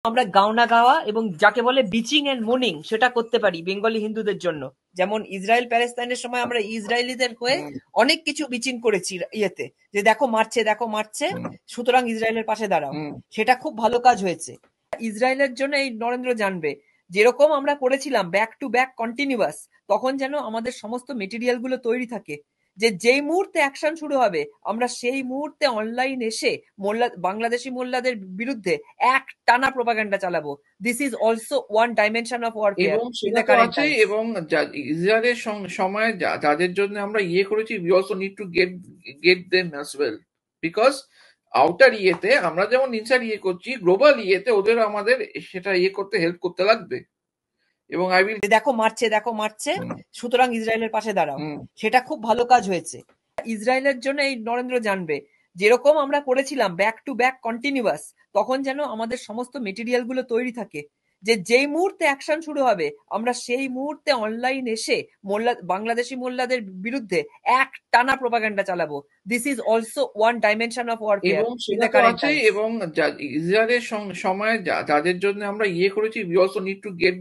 আমরা গাওনা গাওয়া এবং যাকে বলে বিচিং এন্ড মুনিং সেটা করতে পারি বেঙ্গলি হিন্দুদের জন্য। যেমন ইসরায়েল প্যালেস্তাইনের সময় আমরা ইসরায়েলিদের হয়ে অনেক কিছু বিচিং করেছি ইয়েতে, যে দেখো মারছে দেখো মারছে, সুতরাং ইসরায়েলের পাশে দাঁড়াও। সেটা খুব ভালো কাজ হয়েছে। ইসরায়েলের জন্য এই নরেন্দ্র জানবে, যেরকম আমরা করেছিলাম ব্যাক টু ব্যাক কন্টিনিউয়াস, তখন যেন আমাদের সমস্ত মেটেরিয়াল গুলো তৈরি থাকে, যে যেই মুহূর্তে অ্যাকশন শুরু হবে আমরা সেই মুহূর্তে অনলাইন এসে বাংলাদেশি মোল্লাদের বিরুদ্ধে এক টানা প্রোপাগান্ডা চালাবো। This is also one dimension of warfare এবং ইন সেটা দ্য তো কারেন্ট আছেই। টাইমস। এবং ইসরায়েলের সময় যাদের জন্য আমরা করেছি, we also need to get them as well, because outer ইয়েতে আমরা যেমন ইনসাইড করছি, গ্লোবাল ইয়েতে ওদের আমাদের সেটা করতে হেল্প করতে লাগবে। এবং আই উইল দেখো মারছে দেখো মারছে, সুতরাং ইসরায়েলের পাশে দাঁড়াও। সেটা খুব ভালো কাজ হয়েছে। ইসরায়েলের জন্য এই নরেন্দ্র জানবে, যেরকম আমরা করেছিলাম ব্যাক টু ব্যাক কন্টিনিউয়াস, তখন যেন আমাদের সমস্ত মেটেরিয়াল গুলো তৈরি থাকে, যে যেই মুহূর্তে অ্যাকশন শুরু হবে আমরা সেই মুহূর্তে অনলাইন এসে বাংলাদেশি মোল্লাদের বিরুদ্ধে এক টানা প্রোপাগান্ডা চালাবো। This is also one dimension of warfare এবং ইন সেটা দ্য তো কারেন্ট আছেই। টাইমস। এবং ইসরায়েলের সময় যাদের জন্য আমরা করেছি, we also need to get